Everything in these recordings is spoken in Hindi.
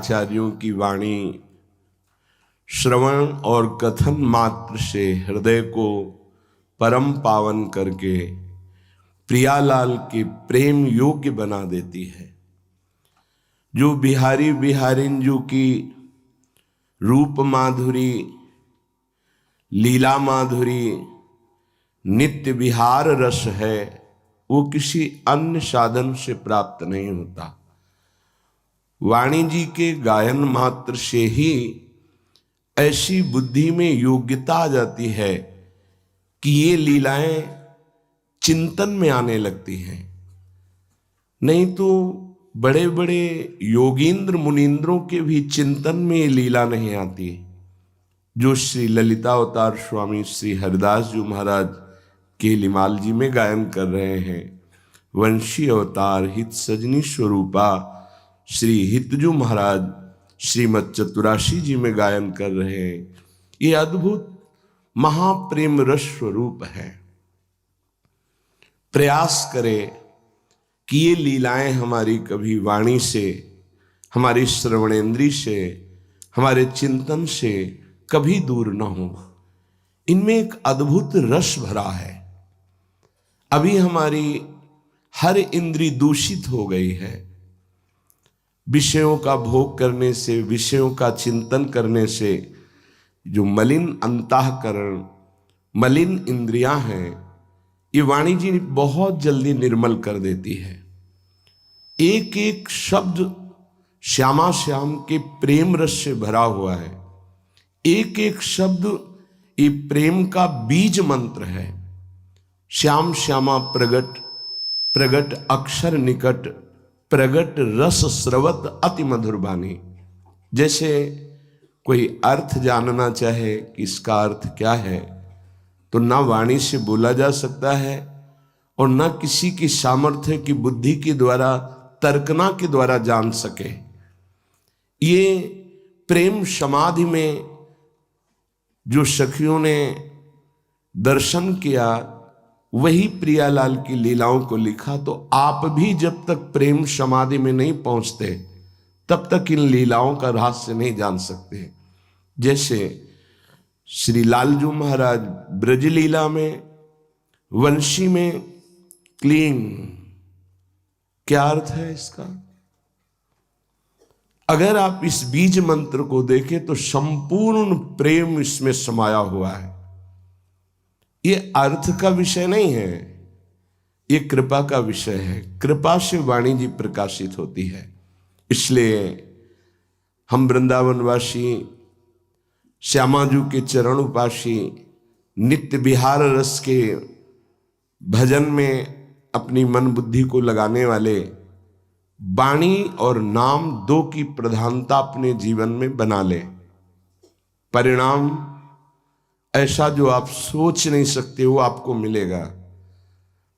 आचार्यों की वाणी श्रवण और कथन मात्र से हृदय को परम पावन करके प्रियालाल के प्रेम योग्य बना देती है। जो बिहारी बिहारिंजू की रूप माधुरी, लीला माधुरी, नित्य विहार रस है, वो किसी अन्य साधन से प्राप्त नहीं होता। वाणी जी के गायन मात्र से ही ऐसी बुद्धि में योग्यता आ जाती है कि ये लीलाएं चिंतन में आने लगती हैं। नहीं तो बड़े बड़े योगींद्र मुनींद्रों के भी चिंतन में ये लीला नहीं आती जो श्री ललिता अवतार स्वामी श्री हरिदास जी महाराज के लिमाल जी में गायन कर रहे हैं। वंशी अवतार हित सजनी स्वरूपा श्री हितजू महाराज श्रीमद चतुराशी जी में गायन कर रहे हैं। ये अद्भुत महाप्रेम रस स्वरूप है। प्रयास करें कि ये लीलाएं हमारी कभी वाणी से, हमारी श्रवणेन्द्री से, हमारे चिंतन से कभी दूर न हो। इनमें एक अद्भुत रस भरा है। अभी हमारी हर इंद्री दूषित हो गई है। विषयों का भोग करने से, विषयों का चिंतन करने से जो मलिन अंतःकरण, मलिन इंद्रियां हैं, ये वाणी जी बहुत जल्दी निर्मल कर देती है। एक एक शब्द श्यामा श्याम के प्रेम रस से भरा हुआ है। एक एक शब्द ये प्रेम का बीज मंत्र है। श्याम श्यामा प्रगट, प्रगट अक्षर निकट, प्रगट रस स्रवत अति मधुर बानी। जैसे कोई अर्थ जानना चाहे कि इसका अर्थ क्या है, तो ना वाणी से बोला जा सकता है और ना किसी की सामर्थ्य की बुद्धि के द्वारा, तर्कना के द्वारा जान सके। ये प्रेम समाधि में जो सखियों ने दर्शन किया, वही प्रियालाल की लीलाओं को लिखा। तो आप भी जब तक प्रेम समाधि में नहीं पहुंचते, तब तक इन लीलाओं का रहस्य नहीं जान सकते। जैसे श्री लालजू महाराज ब्रज लीला में वंशी में क्लीन, क्या अर्थ है इसका? अगर आप इस बीज मंत्र को देखें तो संपूर्ण प्रेम इसमें समाया हुआ है। ये अर्थ का विषय नहीं है, ये कृपा का विषय है। कृपा से वाणी जी प्रकाशित होती है। इसलिए हम वृंदावनवासी, श्यामाजू के चरण उपासी, नित्य विहार रस के भजन में अपनी मन बुद्धि को लगाने वाले, वाणी और नाम दो की प्रधानता अपने जीवन में बना ले। परिणाम ऐसा जो आप सोच नहीं सकते वो आपको मिलेगा।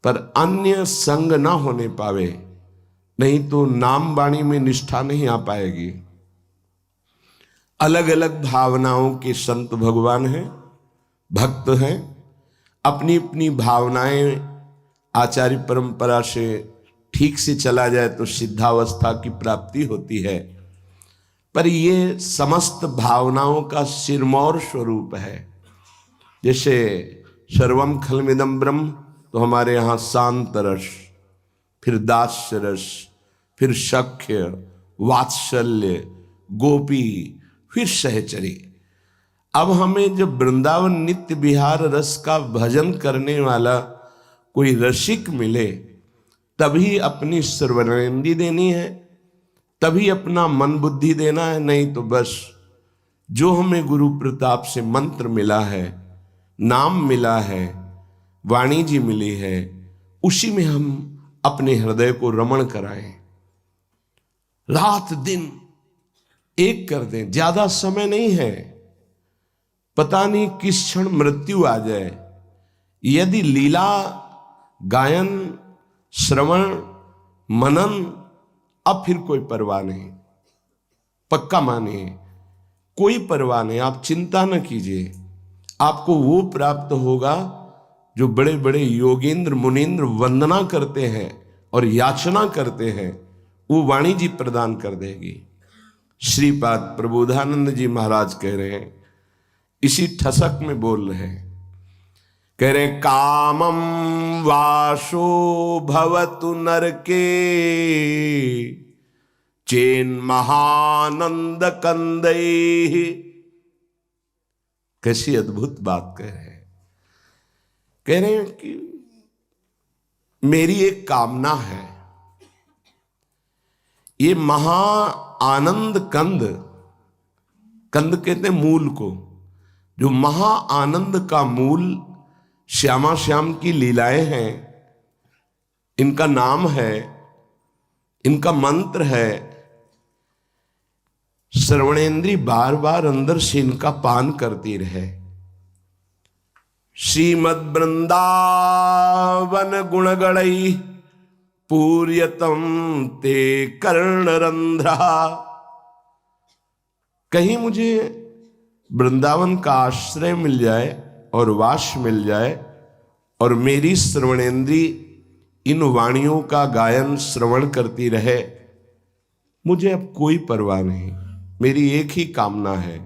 पर अन्य संग ना होने पावे, नहीं तो नाम वाणी में निष्ठा नहीं आ पाएगी। अलग अलग भावनाओं के संत भगवान हैं, भक्त हैं। अपनी अपनी भावनाएं आचार्य परंपरा से ठीक से चला जाए तो सिद्धावस्था की प्राप्ति होती है। पर ये समस्त भावनाओं का सिरमौर स्वरूप है। जैसे सर्वम खलमिदम ब्रह्म, तो हमारे यहाँ शांत रस, फिर दास्य रस, फिर सख्य, वात्सल्य, गोपी, फिर सहचरी। अब हमें जब वृंदावन नित्य विहार रस का भजन करने वाला कोई रसिक मिले, तभी अपनी सर्वनेन्द्रिय देनी है, तभी अपना मन बुद्धि देना है। नहीं तो बस जो हमें गुरु प्रताप से मंत्र मिला है, नाम मिला है, वाणी जी मिली है, उसी में हम अपने हृदय को रमण कराएं। रात दिन एक कर दें। ज्यादा समय नहीं है, पता नहीं किस क्षण मृत्यु आ जाए। यदि लीला, गायन, श्रवण, मनन, अब फिर कोई परवाह नहीं। पक्का मानिए, कोई परवाह नहीं। आप चिंता न कीजिए, आपको वो प्राप्त होगा जो बड़े बड़े योगेंद्र मुनींद्र वंदना करते हैं और याचना करते हैं, वो वाणी जी प्रदान कर देगी। श्रीपाद प्रबोधानंद जी महाराज कह रहे हैं, इसी ठसक में बोल रहे हैं, कह रहे कामम वासो भवतु नरके चेन महानंद कंदई। कैसी अद्भुत बात कह रहे हैं। कह रहे हैं कि मेरी एक कामना है, ये महा आनंद कंद, कंद कहते हैं मूल को, जो महा आनंद का मूल श्यामा श्याम की लीलाएं हैं, इनका नाम है, इनका मंत्र है। श्रवणेंद्री बार बार अंदर से इनका पान करती रहे। श्रीमद वृंदावन गुणगणई पूर्यतम ते कर्णरंध्रा। कहीं मुझे वृंदावन का आश्रय मिल जाए और वास मिल जाए और मेरी श्रवणेंद्री इन वाणियों का गायन श्रवण करती रहे, मुझे अब कोई परवाह नहीं। मेरी एक ही कामना है,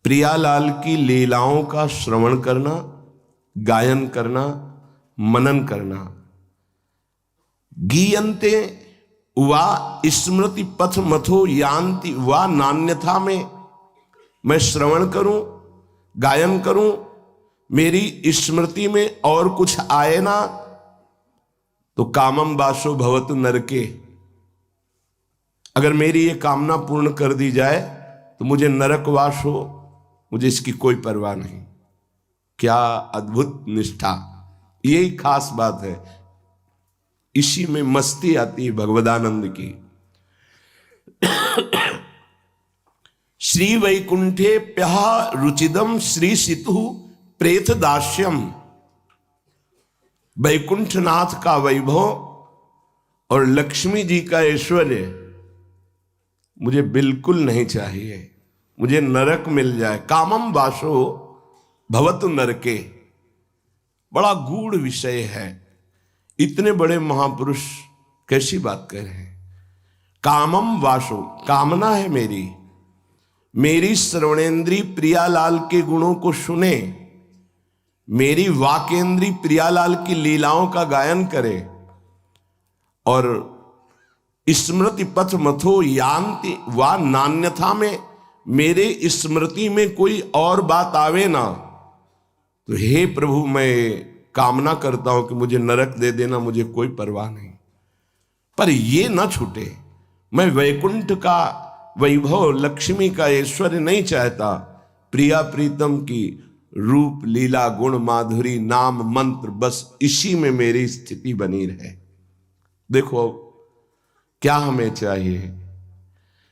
प्रियालाल की लीलाओं का श्रवण करना, गायन करना, मनन करना। गीयन्ते वा स्मृति पथ मथो यान्ति वा नान्यथा में, मैं श्रवण करूं, गायन करूं, मेरी स्मृति में और कुछ आए ना तो कामम वासो भवतु नरके। अगर मेरी ये कामना पूर्ण कर दी जाए तो मुझे नरकवास हो, मुझे इसकी कोई परवाह नहीं। क्या अद्भुत निष्ठा, यही खास बात है। इसी में मस्ती आती है भगवदानंद की। श्री वैकुंठे प्यह रुचिदम श्री सितु प्रेत दास्यम। वैकुंठनाथ का वैभव और लक्ष्मी जी का ऐश्वर्य मुझे बिल्कुल नहीं चाहिए। मुझे नरक मिल जाए। कामम वासो भवतु नरके, बड़ा गूढ़ विषय है। इतने बड़े महापुरुष कैसी बात कह रहे हैं। कामम वासो, कामना है मेरी, मेरी श्रवणेंद्री प्रियालाल के गुणों को सुने, मेरी वाकेंद्री प्रियालाल की लीलाओं का गायन करे, और स्मृति पथ मथो यान्ति वा नान्यथा में मेरे स्मृति में कोई और बात आवे ना तो हे प्रभु, मैं कामना करता हूं कि मुझे नरक दे देना, मुझे कोई परवाह नहीं, पर ये ना छूटे। मैं वैकुंठ का वैभव, लक्ष्मी का ऐश्वर्य नहीं चाहता। प्रिया प्रीतम की रूप लीला गुण माधुरी नाम मंत्र, बस इसी में मेरी स्थिति बनी रहे। देखो क्या हमें चाहिए।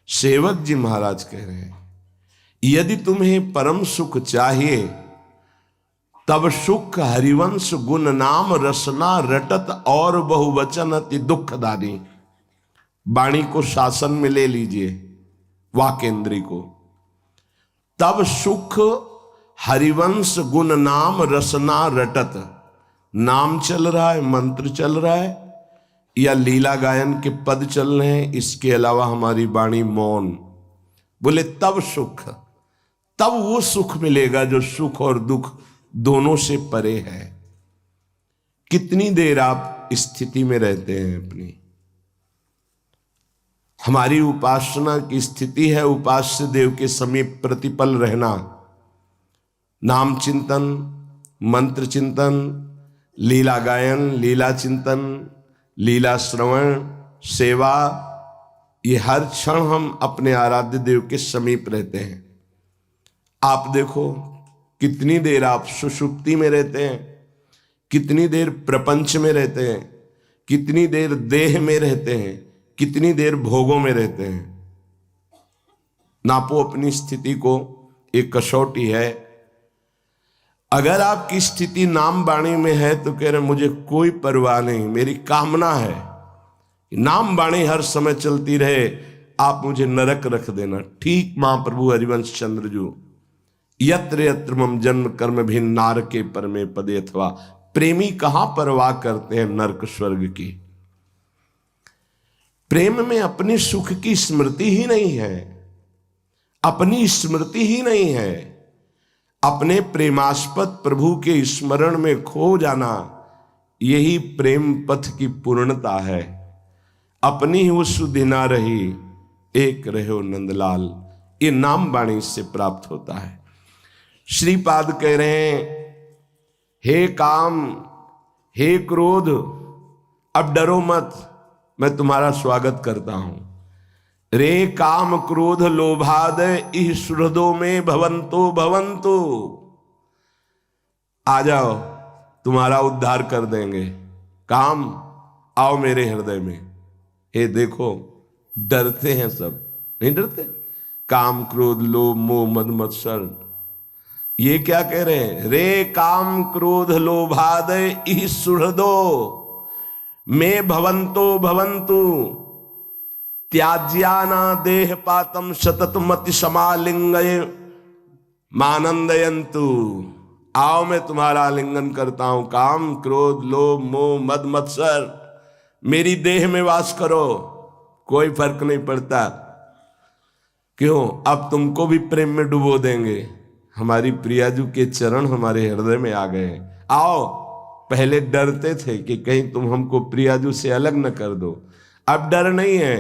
सेवक जी महाराज कह रहे हैं, यदि तुम्हें परम सुख चाहिए तब सुख हरिवंश गुण नाम रसना रटत और बहुवचन अति दुखदानी। वाणी को शासन में ले लीजिए, वाकेंद्री को। तब सुख हरिवंश गुण नाम रसना रटत, नाम चल रहा है, मंत्र चल रहा है, या लीला गायन के पद चल रहे हैं, इसके अलावा हमारी वाणी मौन। बोले तब सुख, तब वो सुख मिलेगा जो सुख और दुख दोनों से परे है। कितनी देर आप स्थिति में रहते हैं अपनी। हमारी उपासना की स्थिति है उपास्य देव के समीप प्रतिपल रहना, नाम चिंतन, मंत्र चिंतन, लीला गायन, लीला चिंतन, लीला श्रवण, सेवा। ये हर क्षण हम अपने आराध्य देव के समीप रहते हैं। आप देखो कितनी देर आप सुषुप्ति में रहते हैं, कितनी देर प्रपंच में रहते हैं, कितनी देर देह में रहते हैं, कितनी देर भोगों में रहते हैं। नापो अपनी स्थिति को, एक कसौटी है। अगर आपकी स्थिति नाम वाणी में है तो कह रहे मुझे कोई परवाह नहीं, मेरी कामना है नाम वाणी हर समय चलती रहे, आप मुझे नरक रख देना। ठीक महाप्रभु हरिवंश चंद्र जी, यत्र यत्र मम जन्म कर्म भिन्न नारके परमे पदे अथवा। प्रेमी कहां परवाह करते हैं नरक स्वर्ग की। प्रेम में अपने सुख की स्मृति ही नहीं है। अपनी स्मृति ही नहीं है। अपने प्रेमास्पद प्रभु के स्मरण में खो जाना, यही प्रेम पथ की पूर्णता है। अपनी ही वो सुधि ना रही, एक रहो नंदलाल, ये नाम वाणी से प्राप्त होता है। श्रीपाद कह रहे हैं, हे काम, हे क्रोध, अब डरो मत, मैं तुम्हारा स्वागत करता हूं। रे काम क्रोध लोभाद इह सुहृदों में भवंतो भवंतो, आ जाओ, तुम्हारा उद्धार कर देंगे। काम, आओ मेरे हृदय में। हे देखो, डरते हैं सब, नहीं डरते? काम क्रोध लोभ मोह मद मत्सर, ये क्या कह रहे हैं? रे काम क्रोध लोभाद इह सुहृदो में भवंतो भवंतु, त्याज्याना देह पातम सतत मति समालिंगय मानंदयंतु। आओ मैं तुम्हारा आलिंगन करता हूं। काम क्रोध लोभ मोह मद मत्सर, मेरी देह में वास करो, कोई फर्क नहीं पड़ता। क्यों? अब तुमको भी प्रेम में डुबो देंगे। हमारी प्रियाजू के चरण हमारे हृदय में आ गए हैं। आओ, पहले डरते थे कि कहीं तुम हमको प्रियाजू से अलग न कर दो, अब डर नहीं है,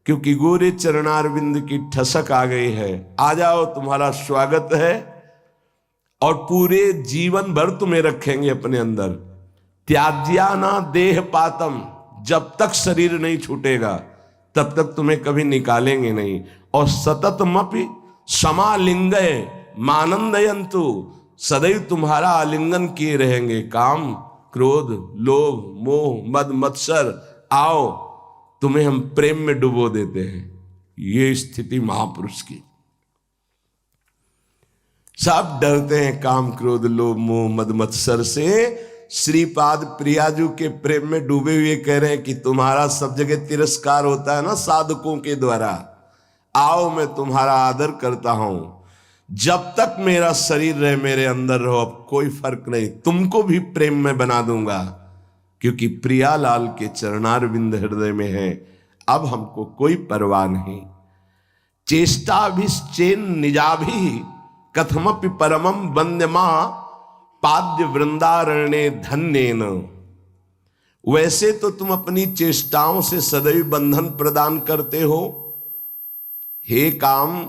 क्योंकि गोरे चरणारविंद की ठसक आ गई है। आ जाओ, तुम्हारा स्वागत है, और पूरे जीवन भर तुम्हें रखेंगे अपने अंदर। त्याज्याना देह पातम, जब तक शरीर नहीं छूटेगा तब तक तुम्हें कभी निकालेंगे नहीं। और सततमपि समालिंगय मानंदयंतु, सदैव तुम्हारा आलिंगन किए रहेंगे। काम क्रोध लोभ मोह मद मत्सर, आओ, तुम्हें हम प्रेम में डुबो देते हैं। ये स्थिति महापुरुष की। सब डरते हैं काम क्रोध लोभ मोह मद मत्सर से। श्रीपाद प्रियाजू के प्रेम में डूबे हुए कह रहे हैं कि तुम्हारा सब जगह तिरस्कार होता है ना साधकों के द्वारा, आओ मैं तुम्हारा आदर करता हूं। जब तक मेरा शरीर रहे, मेरे अंदर रहो, अब कोई फर्क नहीं, तुमको भी प्रेम में बना दूंगा, क्योंकि प्रियालाल के चरणारविंद हृदय में है। अब हमको कोई परवाह नहीं। चेष्टाभिश्चेन निजाभि कथमपि परमम वंद्यमा पाद्य वृंदारण्ये धन्येन। वैसे तो तुम अपनी चेष्टाओं से सदैव बंधन प्रदान करते हो। हे काम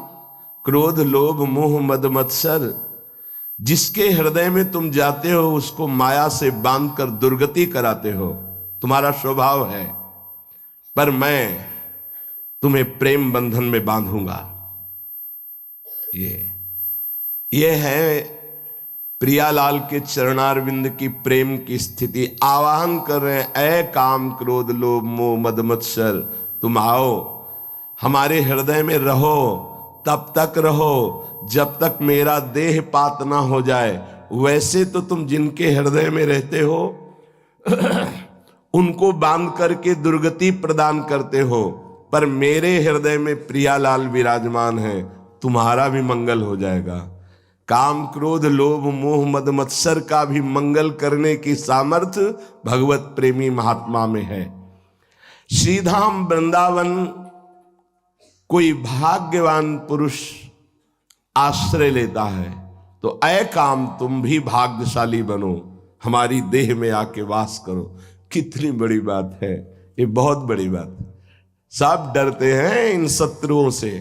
क्रोध लोभ मोह मद मत्सर, जिसके हृदय में तुम जाते हो उसको माया से बांधकर दुर्गति कराते हो, तुम्हारा स्वभाव है। पर मैं तुम्हें प्रेम बंधन में बांधूंगा। ये है प्रियालाल के चरणारविंद की प्रेम की स्थिति। आवाहन कर रहे हैं, ऐ काम क्रोध लोभ मोह मद मत्सर, तुम आओ, हमारे हृदय में रहो, तब तक रहो जब तक मेरा देह पात ना हो जाए। वैसे तो तुम जिनके हृदय में रहते हो उनको बांध करके दुर्गति प्रदान करते हो, पर मेरे हृदय में प्रियालाल विराजमान है, तुम्हारा भी मंगल हो जाएगा। काम क्रोध लोभ मोह मद मत्सर का भी मंगल करने की सामर्थ्य भगवत प्रेमी महात्मा में है। श्रीधाम वृंदावन कोई भाग्यवान पुरुष आश्रय लेता है तो ऐ काम तुम भी भाग्यशाली बनो, हमारी देह में आके वास करो। कितनी बड़ी बात है ये, बहुत बड़ी बात है। सब डरते हैं इन शत्रुओं से,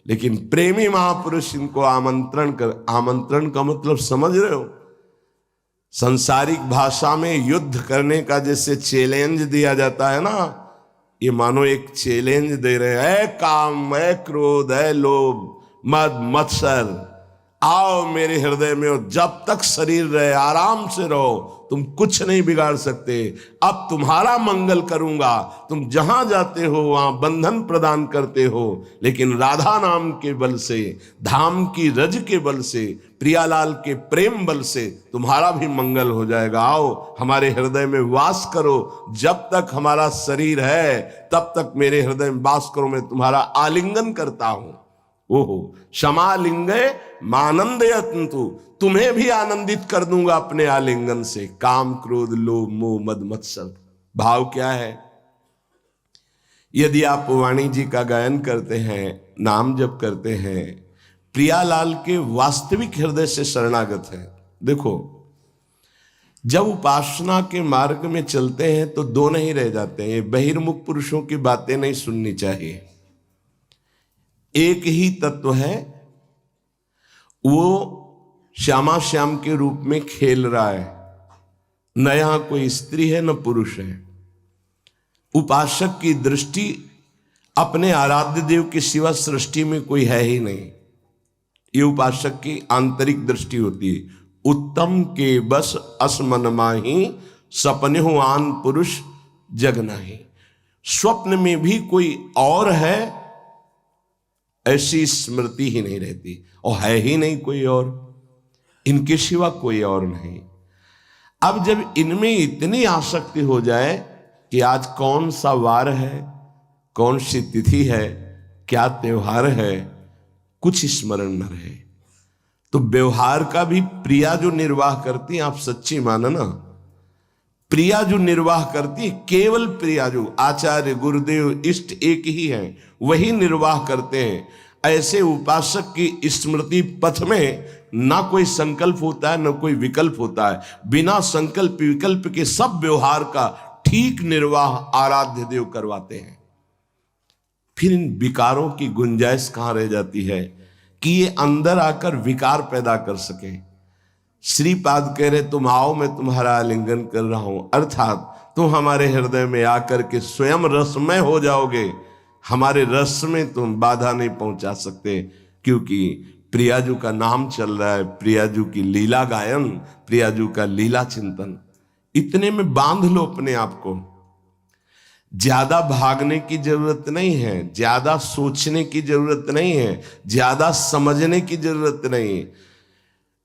लेकिन प्रेमी महापुरुष इनको आमंत्रण का मतलब समझ रहे हो? संसारिक भाषा में युद्ध करने का जैसे चैलेंज दिया जाता है ना, ये मानो एक चैलेंज दे रहे हैं, ऐ काम ऐ क्रोध ऐ लोभ मद मत्सर, आओ मेरे हृदय में हो, जब तक शरीर रहे आराम से रहो, तुम कुछ नहीं बिगाड़ सकते। अब तुम्हारा मंगल करूंगा, तुम जहां जाते हो वहां बंधन प्रदान करते हो, लेकिन राधा नाम के बल से, धाम की रज के बल से, प्रियालाल के प्रेम बल से तुम्हारा भी मंगल हो जाएगा। आओ हमारे हृदय में वास करो, जब तक हमारा शरीर है तब तक मेरे हृदय में वास करो, मैं तुम्हारा आलिंगन करता हूं। ओहो क्षमालिंगे मानंदयन्तु, तुम्हें भी आनंदित कर दूंगा अपने आलिंगन से। काम क्रोध लोभ मोह मद मत्सर, भाव क्या है? यदि आप वाणी जी का गायन करते हैं, नाम जप करते हैं, प्रियालाल के वास्तविक हृदय से शरणागत है। देखो, जब उपासना के मार्ग में चलते हैं तो दो नहीं रह जाते हैं। बहिर्मुख पुरुषों की बातें नहीं सुननी चाहिए। एक ही तत्व है, वो श्यामा श्याम के रूप में खेल रहा है। न यहां कोई स्त्री है न पुरुष है। उपासक की दृष्टि अपने आराध्य देव के सिवा सृष्टि में कोई है ही नहीं। ये उपासक की आंतरिक दृष्टि होती है। उत्तम के बस असमन माही, सपने हो आन पुरुष जग नाही। स्वप्न में भी कोई और है ऐसी स्मृति ही नहीं रहती, और है ही नहीं कोई और, इनके सिवा कोई और नहीं। अब जब इनमें इतनी आसक्ति हो जाए कि आज कौन सा वार है, कौन सी तिथि है, क्या त्योहार है, कुछ स्मरण न रहे, तो व्यवहार का भी प्रिया जो निर्वाह करती है, आप सच्ची मानना, प्रिया जो निर्वाह करती है, केवल प्रिया जो आचार्य गुरुदेव इष्ट एक ही हैं, वही निर्वाह करते हैं। ऐसे उपासक की स्मृति पथ में ना कोई संकल्प होता है, ना कोई विकल्प होता है। बिना संकल्प विकल्प के सब व्यवहार का ठीक निर्वाह आराध्य देव करवाते हैं। फिर इन विकारों की गुंजाइश कहां रह जाती है कि ये अंदर आकर विकार पैदा कर सके। श्रीपाद कह रहे, तुम आओ, मैं तुम्हारा आलिंगन कर रहा हूं, अर्थात तुम हमारे हृदय में आकर के स्वयं रसमय हो जाओगे। हमारे रस में तुम बाधा नहीं पहुंचा सकते, क्योंकि प्रियाजू का नाम चल रहा है, प्रियाजू की लीला गायन, प्रियाजू का लीला चिंतन। इतने में बांध लो अपने आप को। ज्यादा भागने की जरूरत नहीं है, ज्यादा सोचने की जरूरत नहीं है, ज्यादा समझने की जरूरत नहीं।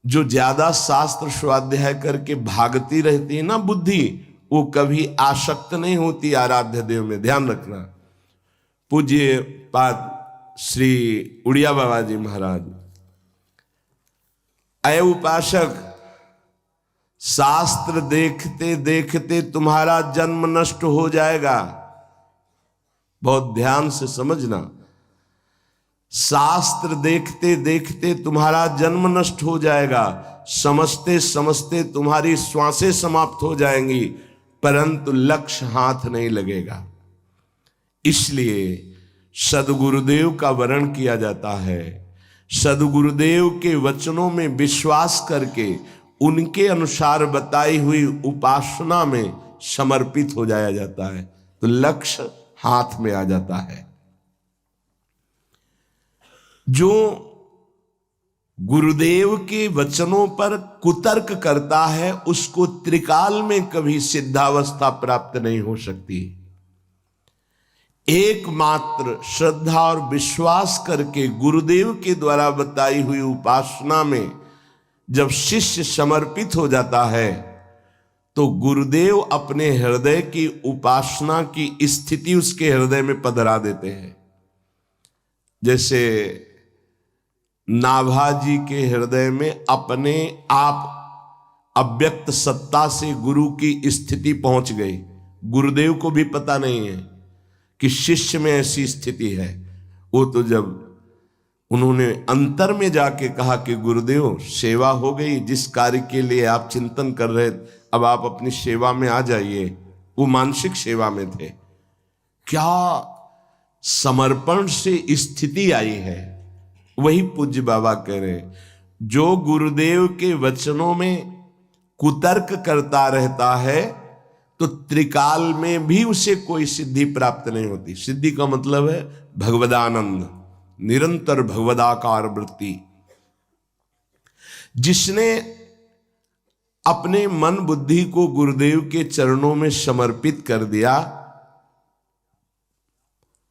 जो ज्यादा शास्त्र स्वाध्याय करके भागती रहती है ना बुद्धि, वो कभी आसक्त नहीं होती आराध्य देव में, ध्यान रखना। पूज्य पाद श्री उड़िया बाबा जी महाराज, अय उपासक, शास्त्र देखते देखते तुम्हारा जन्म नष्ट हो जाएगा। बहुत ध्यान से समझना, शास्त्र देखते देखते तुम्हारा जन्म नष्ट हो जाएगा, समझते समझते तुम्हारी श्वासें समाप्त हो जाएंगी, परंतु लक्ष्य हाथ नहीं लगेगा। इसलिए सदगुरुदेव का वर्ण किया जाता है। सदगुरुदेव के वचनों में विश्वास करके उनके अनुसार बताई हुई उपासना में समर्पित हो जाया जाता है, तो लक्ष्य हाथ में आ जाता है। जो गुरुदेव के वचनों पर कुतर्क करता है, उसको त्रिकाल में कभी सिद्धावस्था प्राप्त नहीं हो सकती। एकमात्र श्रद्धा और विश्वास करके गुरुदेव के द्वारा बताई हुई उपासना में जब शिष्य समर्पित हो जाता है, तो गुरुदेव अपने हृदय की उपासना की स्थिति उसके हृदय में पधरा देते हैं। जैसे नाभाजी के हृदय में अपने आप अव्यक्त सत्ता से गुरु की स्थिति पहुंच गई। गुरुदेव को भी पता नहीं है कि शिष्य में ऐसी स्थिति है। वो तो जब उन्होंने अंतर में जाके कहा कि गुरुदेव सेवा हो गई, जिस कार्य के लिए आप चिंतन कर रहे, अब आप अपनी सेवा में आ जाइए। वो मानसिक सेवा में थे। क्या समर्पण से स्थिति आई है। वही पूज्य बाबा कह रहे, जो गुरुदेव के वचनों में कुतर्क करता रहता है तो त्रिकाल में भी उसे कोई सिद्धि प्राप्त नहीं होती। सिद्धि का मतलब है भगवदानंद, निरंतर भगवदाकार वृत्ति। जिसने अपने मन बुद्धि को गुरुदेव के चरणों में समर्पित कर दिया,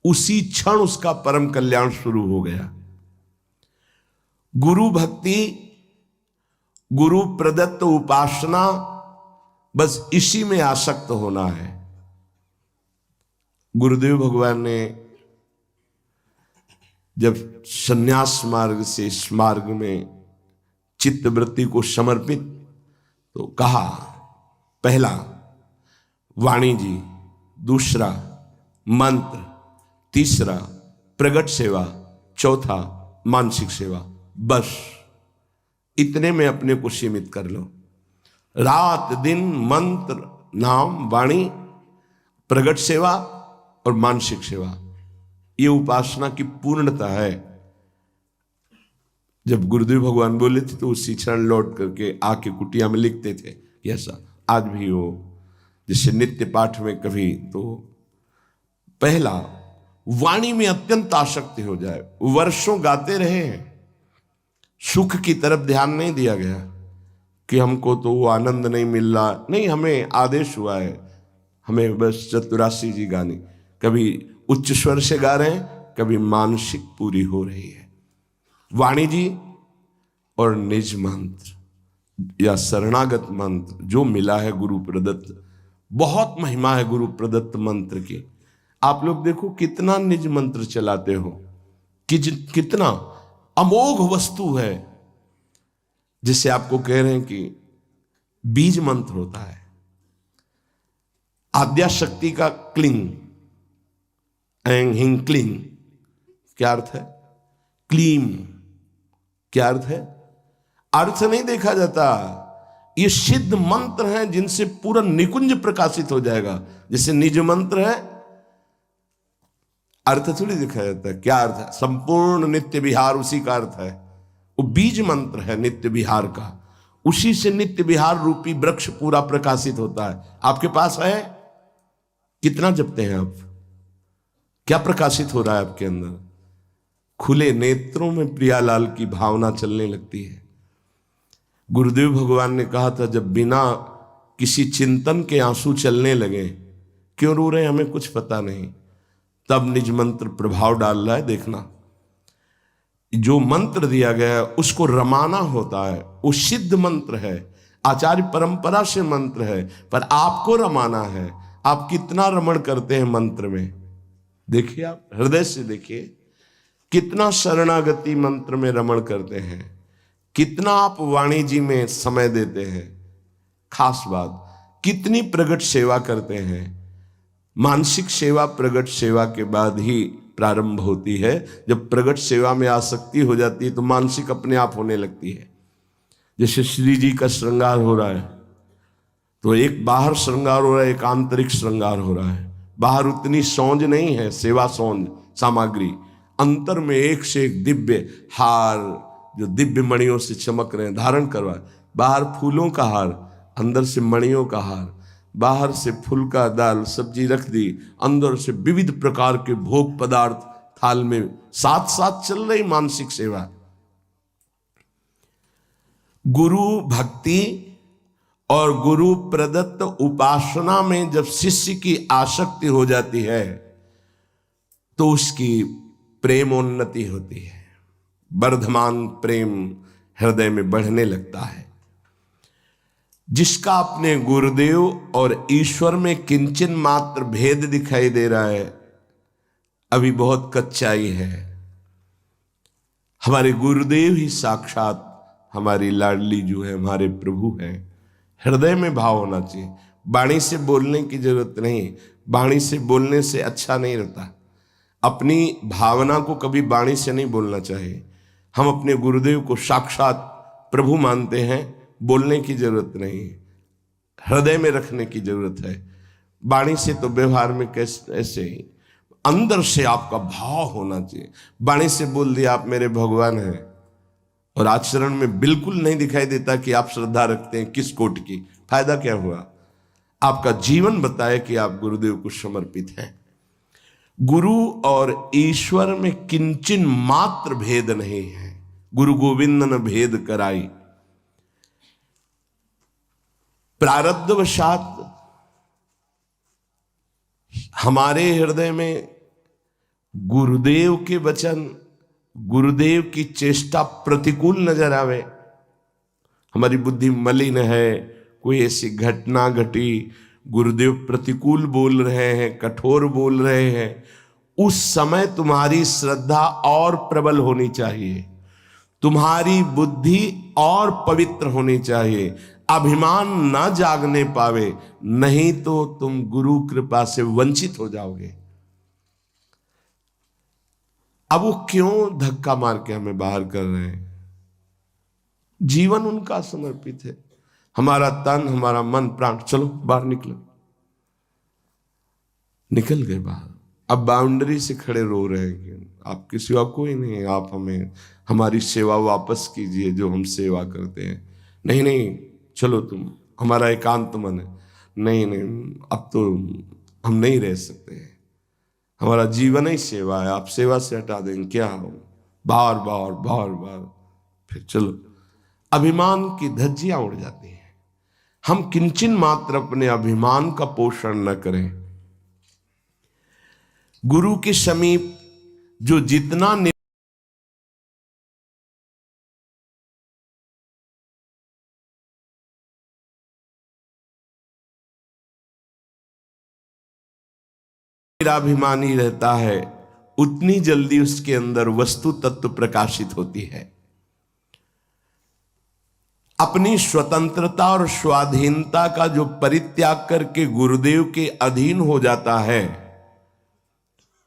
उसी क्षण उसका परम कल्याण शुरू हो गया। गुरु भक्ति, गुरु प्रदत्त उपासना, बस इसी में आसक्त होना है। गुरुदेव भगवान ने जब संन्यास मार्ग से इस मार्ग में चित्तवृत्ति को समर्पित, तो कहा, पहला वाणी जी, दूसरा मंत्र, तीसरा प्रगट सेवा, चौथा मानसिक सेवा। बस इतने में अपने को सीमित कर लो। रात दिन मंत्र नाम वाणी प्रगट सेवा और मानसिक सेवा, ये उपासना की पूर्णता है। जब गुरुदेव भगवान बोले थे तो उसी क्षण लौट करके आके कुटिया में लिखते थे कि ऐसा आज भी हो। जैसे नित्य पाठ में कभी तो पहला वाणी में अत्यंत आसक्ति हो जाए, वर्षों गाते रहे हैं, सुख की तरफ ध्यान नहीं दिया गया कि हमको तो वो आनंद नहीं मिल रहा, नहीं, हमें आदेश हुआ है हमें बस चतुरासी जी गानी, कभी उच्च स्वर से गा रहे हैं, कभी मानसिक पूरी हो रही है। वाणी जी और निज मंत्र या शरणागत मंत्र जो मिला है गुरु प्रदत्त, बहुत महिमा है गुरु प्रदत्त मंत्र की। आप लोग देखो कितना निज मंत्र चलाते हो, कितना अमोघ वस्तु है। जिससे आपको कह रहे हैं कि बीज मंत्र होता है, आद्या शक्ति का क्लिंग, एंग हिंग क्लिंग क्या अर्थ है? क्लीम क्या अर्थ है? अर्थ नहीं देखा जाता, ये सिद्ध मंत्र हैं जिनसे पूरा निकुंज प्रकाशित हो जाएगा। जैसे निज मंत्र है, अर्थ थोड़ी देखा जाता है, क्या अर्थ है? संपूर्ण नित्य विहार, उसी का अर्थ है। वो बीज मंत्र है नित्य विहार का, उसी से नित्य विहार रूपी वृक्ष पूरा प्रकाशित होता है। आपके पास है? कितना जपते हैं आप? क्या प्रकाशित हो रहा है आपके अंदर? खुले नेत्रों में प्रियालाल की भावना चलने लगती है। गुरुदेव भगवान ने कहा था, जब बिना किसी चिंतन के आंसू चलने लगे, क्यों रो रहे हैं हमें कुछ पता नहीं, तब निज मंत्र प्रभाव डाल रहा है। देखना, जो मंत्र दिया गया है उसको रमाना होता है, वो सिद्ध मंत्र है, आचार्य परंपरा से मंत्र है, पर आपको रमाना है। आप कितना रमण करते हैं मंत्र में, देखिए, आप हृदय से देखिए, कितना शरणागति मंत्र में रमण करते हैं, कितना आप वाणी जी में समय देते हैं। खास बात, कितनी प्रगट सेवा करते हैं। मानसिक सेवा प्रगट सेवा के बाद ही प्रारंभ होती है। जब प्रगट सेवा में आसक्ति हो जाती है तो मानसिक अपने आप होने लगती है। जैसे श्री जी का श्रृंगार हो रहा है तो एक बाहर श्रृंगार हो रहा है, एक आंतरिक श्रृंगार हो रहा है। बाहर उतनी सौंज नहीं है, सेवा सौंज सामग्री, अंतर में एक से एक दिव्य हार जो दिव्य मणियों से चमक रहे हैं, धारण करवा। बाहर फूलों का हार, अंदर से मणियों का हार, बाहर से फूल का दाल सब्जी रख दी, अंदर से विविध प्रकार के भोग पदार्थ थाल में, साथ साथ चल रही मानसिक सेवा। गुरु भक्ति और गुरु प्रदत्त उपासना में जब शिष्य की आसक्ति हो जाती है तो उसकी प्रेमोन्नति होती है, वर्धमान प्रेम हृदय में बढ़ने लगता है। जिसका अपने गुरुदेव और ईश्वर में किंचन मात्र भेद दिखाई दे रहा है, अभी बहुत कच्चाई है। हमारे गुरुदेव ही साक्षात हमारी लाडली जो है, हमारे प्रभु हैं। हृदय में भाव होना चाहिए, वाणी से बोलने की जरूरत नहीं। वाणी से बोलने से अच्छा नहीं रहता। अपनी भावना को कभी वाणी से नहीं बोलना चाहिए। हम अपने गुरुदेव को साक्षात प्रभु मानते हैं, बोलने की जरूरत नहीं, हृदय में रखने की जरूरत है। वाणी से तो व्यवहार में कैसे, ऐसे ही अंदर से आपका भाव होना चाहिए। वाणी से बोल दिया आप मेरे भगवान हैं और आचरण में बिल्कुल नहीं दिखाई देता कि आप श्रद्धा रखते हैं, किस कोट की, फायदा क्या हुआ? आपका जीवन बताए कि आप गुरुदेव को समर्पित हैं। गुरु और ईश्वर में किंचन मात्र भेद नहीं है। गुरु गोविंद न भेद कराई। प्रारब्धवशात हमारे हृदय में गुरुदेव के वचन, गुरुदेव की चेष्टा प्रतिकूल नजर आवे, हमारी बुद्धि मलिन है, कोई ऐसी घटना घटी, गुरुदेव प्रतिकूल बोल रहे हैं, कठोर बोल रहे हैं, उस समय तुम्हारी श्रद्धा और प्रबल होनी चाहिए, तुम्हारी बुद्धि और पवित्र होनी चाहिए, अभिमान ना जागने पावे, नहीं तो तुम गुरु कृपा से वंचित हो जाओगे। अब वो क्यों धक्का मार के हमें बाहर कर रहे हैं? जीवन उनका समर्पित है। हमारा तन, हमारा मन, प्राण, चलो बाहर निकलो। निकल गए बाहर। अब बाउंड्री से खड़े रो रहे हैं कि आपके सिवा कोई नहीं है, आप हमें हमारी सेवा वापस कीजिए जो हम सेवा करते हैं। नहीं नहीं, चलो तुम, हमारा एकांत मन है। नहीं नहीं, अब तो हम नहीं रह सकते हैं, हमारा जीवन ही सेवा है, आप सेवा से हटा देंगे क्या? हो बार बार बार बार। फिर चलो, अभिमान की धज्जियां उड़ जाती हैं। हम किंचन मात्र अपने अभिमान का पोषण न करें। गुरु के समीप जो जितना निराभिमानी रहता है, उतनी जल्दी उसके अंदर वस्तु तत्व प्रकाशित होती है। अपनी स्वतंत्रता और स्वाधीनता का जो परित्याग करके गुरुदेव के अधीन हो जाता है,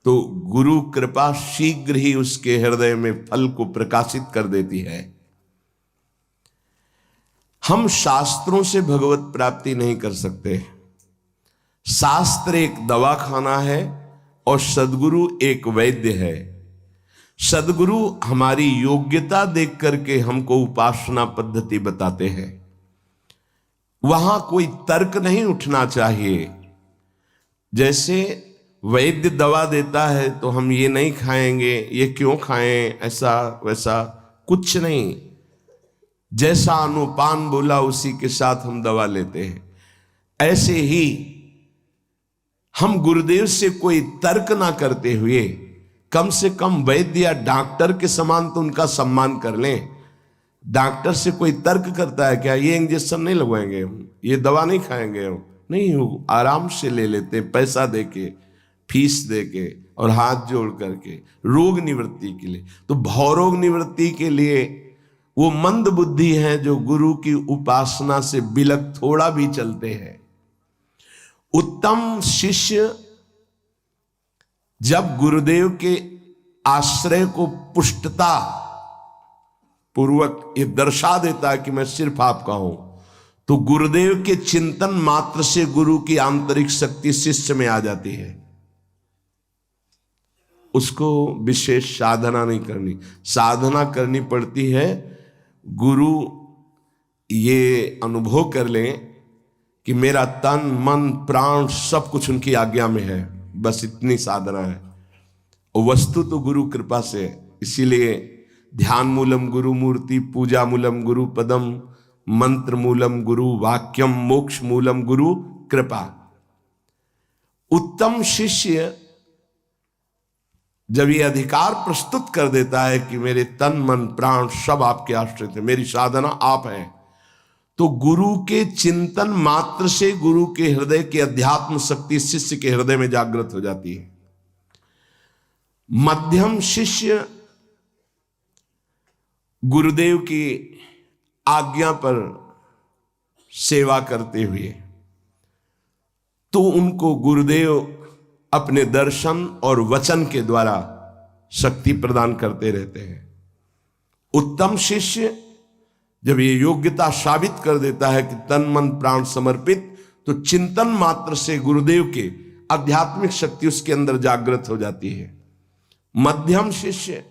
तो गुरु कृपा शीघ्र ही उसके हृदय में फल को प्रकाशित कर देती है। हम शास्त्रों से भगवत प्राप्ति नहीं कर सकते। शास्त्र एक दवाखाना है और सदगुरु एक वैद्य है। सदगुरु हमारी योग्यता देख करके हमको उपासना पद्धति बताते हैं। वहां कोई तर्क नहीं उठना चाहिए। जैसे वैद्य दवा देता है तो हम ये नहीं खाएंगे, ये क्यों खाएं, ऐसा वैसा कुछ नहीं। जैसा अनुपान बोला उसी के साथ हम दवा लेते हैं। ऐसे ही हम गुरुदेव से कोई तर्क ना करते हुए कम से कम वैद्य या डॉक्टर के समान तो उनका सम्मान कर लें। डॉक्टर से कोई तर्क करता है क्या? ये इंजेक्शन नहीं लगवाएंगे हम, ये दवा नहीं खाएंगे हम, नहीं, वो आराम से ले लेते हैं, पैसा दे के, फीस दे के और हाथ जोड़ करके रोग निवृत्ति के लिए। तो भवरोग निवृत्ति के लिए वो मंद बुद्धि है जो गुरु की उपासना से बिलक थोड़ा भी चलते हैं। उत्तम शिष्य जब गुरुदेव के आश्रय को पुष्टता पूर्वक ये दर्शा देता है कि मैं सिर्फ आपका हूं, तो गुरुदेव के चिंतन मात्र से गुरु की आंतरिक शक्ति शिष्य में आ जाती है। उसको विशेष साधना नहीं करनी, साधना करनी पड़ती है। गुरु ये अनुभव कर लें कि मेरा तन मन प्राण सब कुछ उनकी आज्ञा में है, बस इतनी साधना है। और वस्तु तो गुरु कृपा से। इसीलिए ध्यान मूलम गुरु मूर्ति, पूजा मूलम गुरु पदम, मंत्र मूलम गुरु वाक्यम, मोक्ष मूलम गुरु कृपा। उत्तम शिष्य जब ये अधिकार प्रस्तुत कर देता है कि मेरे तन मन प्राण सब आपके आश्रित है, मेरी साधना आप है, तो गुरु के चिंतन मात्र से गुरु के हृदय की अध्यात्म शक्ति शिष्य के हृदय में जागृत हो जाती है। मध्यम शिष्य गुरुदेव की आज्ञा पर सेवा करते हुए तो उनको गुरुदेव अपने दर्शन और वचन के द्वारा शक्ति प्रदान करते रहते हैं। उत्तम शिष्य जब ये योग्यता साबित कर देता है कि तन मन प्राण समर्पित, तो चिंतन मात्र से गुरुदेव के आध्यात्मिक शक्ति उसके अंदर जागृत हो जाती है। मध्यम शिष्य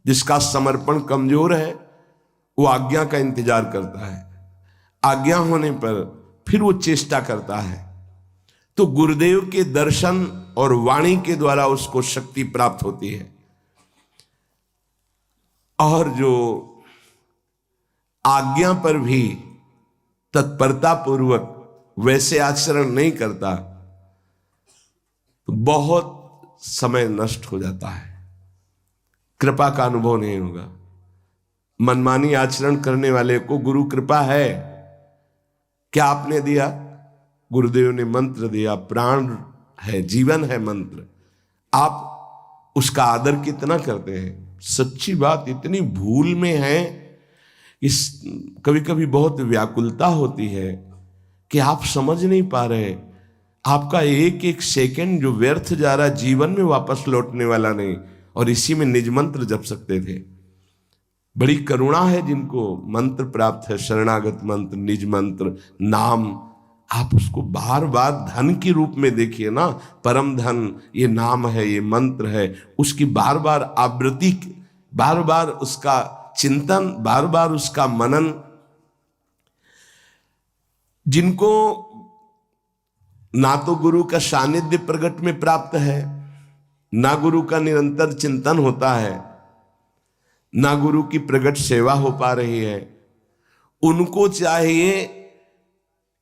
जिसका समर्पण कमजोर है, वो आज्ञा का इंतजार करता है, आज्ञा होने पर फिर वो चेष्टा करता है, तो गुरुदेव के दर्शन और वाणी के द्वारा उसको शक्ति प्राप्त होती है। और जो आज्ञा पर भी तत्परता पूर्वक वैसे आचरण नहीं करता, तो बहुत समय नष्ट हो जाता है, कृपा का अनुभव नहीं होगा। मनमानी आचरण करने वाले को गुरु कृपा है क्या? आपने दिया, गुरुदेव ने मंत्र दिया, प्राण है, जीवन है मंत्र, आप उसका आदर कितना करते हैं? सच्ची बात, इतनी भूल में है, इस कभी कभी बहुत व्याकुलता होती है कि आप समझ नहीं पा रहे, आपका एक एक सेकंड जो व्यर्थ जा रहा, जीवन में वापस लौटने वाला नहीं, और इसी में निज मंत्र जप सकते थे। बड़ी करुणा है जिनको मंत्र प्राप्त है, शरणागत मंत्र, निज मंत्र, नाम। आप उसको बार बार धन के रूप में देखिए ना, परम धन ये नाम है, ये मंत्र है, उसकी बार बार आवृत्ति, बार बार उसका चिंतन, बार बार उसका मनन। जिनको ना तो गुरु का सानिध्य प्रकट में प्राप्त है, ना गुरु का निरंतर चिंतन होता है, ना गुरु की प्रकट सेवा हो पा रही है, उनको चाहिए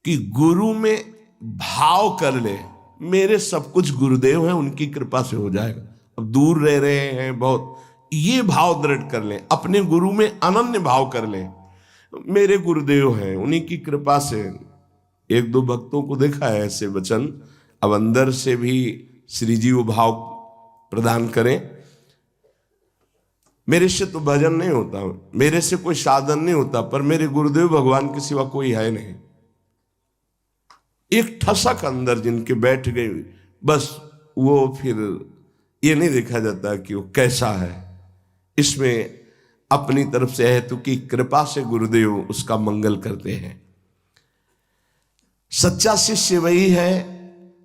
कि गुरु में भाव कर ले, मेरे सब कुछ गुरुदेव हैं, उनकी कृपा से हो जाएगा। अब दूर रह रहे हैं बहुत, ये भाव दृढ़ कर लें, अपने गुरु में अनन्य भाव कर लें, मेरे गुरुदेव हैं, उन्हीं की कृपा से। एक दो भक्तों को देखा है ऐसे वचन, अब अंदर से भी श्री जी वो भाव प्रदान करें। मेरे से तो भजन नहीं होता, मेरे से कोई साधन नहीं होता, पर मेरे गुरुदेव भगवान के सिवा कोई है नहीं। एक ठसक अंदर जिनके बैठ गई, बस वो फिर ये नहीं देखा जाता कि वो कैसा है, इसमें अपनी तरफ से है तो कि कृपा से गुरुदेव उसका मंगल करते हैं। सच्चा शिष्य वही है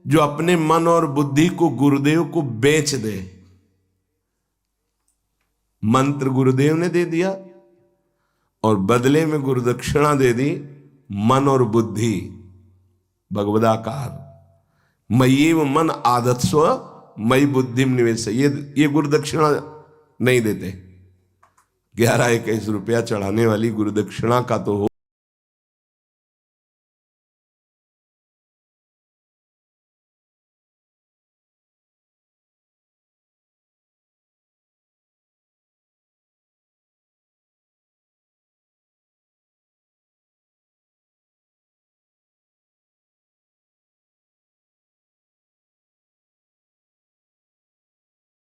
जो अपने मन और बुद्धि को गुरुदेव को बेच दे। मंत्र गुरुदेव ने दे दिया और बदले में गुरुदक्षिणा दे दी, मन और बुद्धि भगवदाकार। मय्येव मन आदत्स्व मयि बुद्धिम निवेश, ये गुरुदक्षिणा नहीं देते। 11-21 रुपया चढ़ाने वाली गुरुदक्षिणा का तो हो